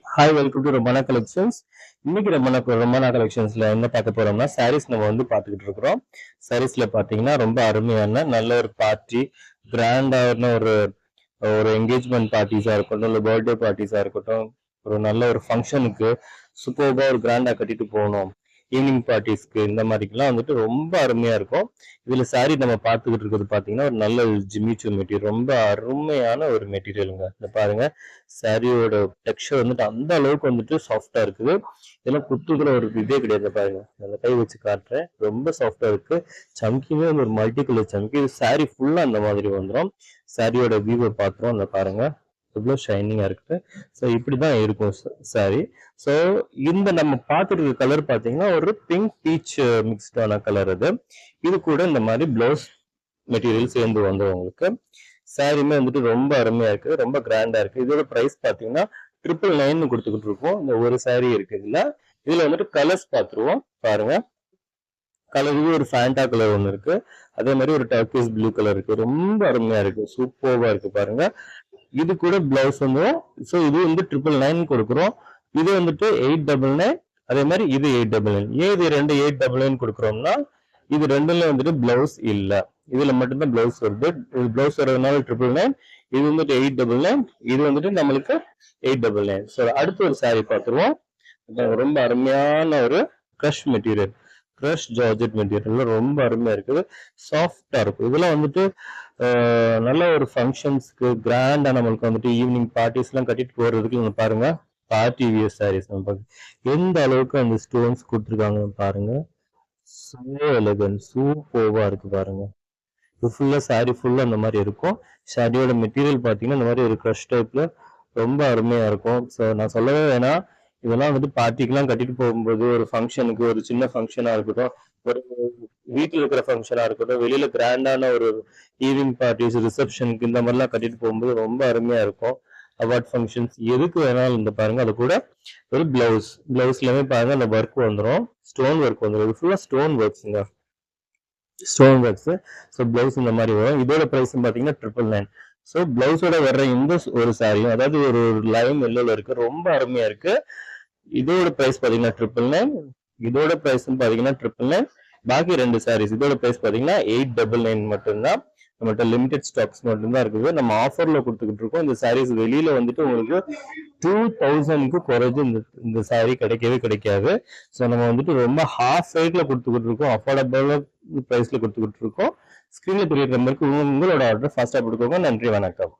Hi, welcome to Ramana collections. இன்னைக்கு ரமணா கலெக்ஷன்ஸ்ல என்ன பார்க்க போறோம்னா சாரீஸ் நம்ம வந்து பார்த்துக்கிட்டு இருக்கிறோம். சாரீஸ்ல பார்த்தீங்கன்னா ரொம்ப அருமையான நல்ல ஒரு பார்ட்டி, கிராண்டான ஒரு ஒரு என்கேஜ்மெண்ட் பார்ட்டிஸா இருக்கட்டும், இல்லை பர்த்டே பார்ட்டிஸா இருக்கட்டும், ஒரு நல்ல ஒரு ஃபங்க்ஷனுக்கு சூப்பர்பா ஒரு கிராண்டா கட்டிட்டு போகணும், ஈவினிங் பார்ட்டிஸ்க்கு இந்த மாதிரிக்கெல்லாம் வந்துட்டு ரொம்ப அருமையா இருக்கும். இதுல சாரி நம்ம பார்த்துக்கிட்டு இருக்கிறது பார்த்தீங்கன்னா ஒரு நல்ல ஜிமிச்சு மெட்டீரியல், ரொம்ப அருமையான ஒரு மெட்டீரியலுங்க. இந்த பாருங்க, சாரியோட டெக்ஸ்சர் வந்துட்டு அந்த அளவுக்கு வந்துட்டு சாஃப்டா இருக்குது. இதெல்லாம் குத்துக்குள்ள ஒரு இதே கிடையாது. பாருங்க, அந்த கை வச்சு காட்டுறேன், ரொம்ப சாஃப்டா இருக்கு. சம்கியுமே ஒரு மல்டி கலர் சம்கி. இது சாரி ஃபுல்லா அந்த மாதிரி வந்துடும். சாரியோட வியூவை பார்க்குறோம், அந்த பாருங்க எவ்வளோ ஷைனிங்கா இருக்கு. ஸோ இப்படிதான் இருக்கும் சாரி. ஸோ இந்த நம்ம பார்த்துட்டு இருக்க கலர் பார்த்தீங்கன்னா ஒரு பிங்க் பீச் மிக்ஸ்டான கலர். இது கூட இந்த மாதிரி பிளவுஸ் மெட்டீரியல் சேர்ந்து வந்துடும் உங்களுக்கு. சாரியுமே வந்துட்டு ரொம்ப அருமையா இருக்கு, ரொம்ப கிராண்டா இருக்கு. இதோட பிரைஸ் பார்த்தீங்கன்னா 999 கொடுத்துக்கிட்டு இருக்கோம். இந்த ஒரு சாரி இருக்கு இதுல வந்துட்டு கலர்ஸ் பார்த்துருவோம். பாருங்க, கலர் இது ஒரு ஃபேண்டா கலர் ஒன்று இருக்கு, அதே மாதிரி ஒரு டர்க்கிஷ் ப்ளூ கலர் இருக்கு. ரொம்ப அருமையா இருக்கு, சூப்பர்வா இருக்கு. பாருங்க, இது கூட பிளவுஸ் வந்துடும். ஸோ இது வந்து 999 கொடுக்குறோம். இது வந்துட்டு 899, அதே மாதிரி இது 899. ஏன் இது ரெண்டு 899 கொடுக்குறோம்னா, இது ரெண்டுல வந்துட்டு பிளவுஸ் இல்லை, இதுல மட்டும்தான் பிளவுஸ் வருது. இது பிளவுஸ் வர்றதுனால 999, இது வந்துட்டு 899, இது வந்துட்டு நம்மளுக்கு 899. ஸோ அடுத்து ஒரு சாரி பார்த்துருவோம். ரொம்ப அருமையான ஒரு crush material, crush georgette material ரொம்ப அருமையா இருக்குது, சாஃப்டா இருக்கும். இதெல்லாம் வந்துட்டு நல்ல ஒரு ஃபங்க்ஷன்ஸ்க்கு கிராண்டா நம்மளுக்கு வந்துட்டு ஈவினிங் பார்ட்டிஸ் எல்லாம் கட்டிட்டு போறதுக்கு நீங்க பாருங்க, பார்ட்டி வியர் சாரீஸ் நம்ம எந்த அளவுக்கு அந்த ஸ்டோன்ஸ் கொடுத்துருக்காங்க பாருங்க. சோ எலகன்ட், சூப்பர்வா இருக்கு. பாருங்க, இது ஃபுல்லா சாரி ஃபுல்லா அந்த மாதிரி இருக்கும். சாரியோட மெட்டீரியல் பாத்தீங்கன்னா இந்த மாதிரி ஒரு க்ரஷ் டைப்ல ரொம்ப அருமையா இருக்கும். ஸோ நான் சொல்லவே வேணாம், இதெல்லாம் வந்து பார்ட்டிக்கெல்லாம் கட்டிட்டு போகும்போது ஒரு ஃபங்க்ஷனுக்கு, ஒரு சின்ன ஃபங்க்ஷனா இருக்கட்டும், ஒரு வீட்டில் இருக்கிற ஃபங்க்ஷனா இருக்கட்டும், வெளியில கிராண்டான ஒரு ஈவினிங் பார்ட்டிஸ், ரிசப்ஷனுக்கு இந்த மாதிரிலாம் கட்டிட்டு போகும்போது ரொம்ப அருமையா இருக்கும். அவார்ட் ஃபங்க்ஷன்ஸ் எதுக்கு வேணாலும் இந்த பாருங்க, அது கூட ஒரு பிளவுஸ்லயுமே பாருங்க அந்த ஒர்க் வந்துடும், ஸ்டோன் ஒர்க் வந்துடும். இது ஃபுல்லா ஸ்டோன் ஒர்க்ஸுங்க, ஸ்டோன் ஒர்க்ஸ். ஸோ பிளவுஸ் இந்த மாதிரி வரும். இதோட பிரைஸ் பார்த்தீங்கன்னா 999. ஸோ பிளவுஸோட வர்ற இந்த ஒரு சாரியும், அதாவது ஒரு லைம் எல்லோல இருக்கு, ரொம்ப அருமையா இருக்கு. இதோட பிரைஸ் பாத்தீங்கன்னா 999, இதோட பிரைஸ் பாத்தீங்கன்னா 999. பாக்கி ரெண்டு சாரீஸ் இதோட பிரைஸ் பாத்தீங்கன்னா 899 மட்டும்தான். நம்மகிட்ட லிமிடெட் ஸ்டாக்ஸ் மட்டும்தான் இருக்குது. நம்ம ஆஃபர்ல கொடுத்துக்கிட்டு இருக்கோம். இந்த சாரீஸ் வெளியில வந்துட்டு உங்களுக்கு 2000க்கு குறைஞ்சு இந்த சாரீ கிடைக்கவே கிடைக்காது. ஸோ நம்ம வந்துட்டு ரொம்ப ஹாஃப் ரேட்ல கொடுத்துக்கிட்டு இருக்கோம், அஃபோர்டபுள் பிரைஸ்ல கொடுத்துக்கிட்டு இருக்கோம். ஸ்கிரீன்ல தெரியற நம்பருக்கு உங்களோட ஆர்டர் ஃபாஸ்டா கொடுக்கோங்க. நன்றி, வணக்கம்.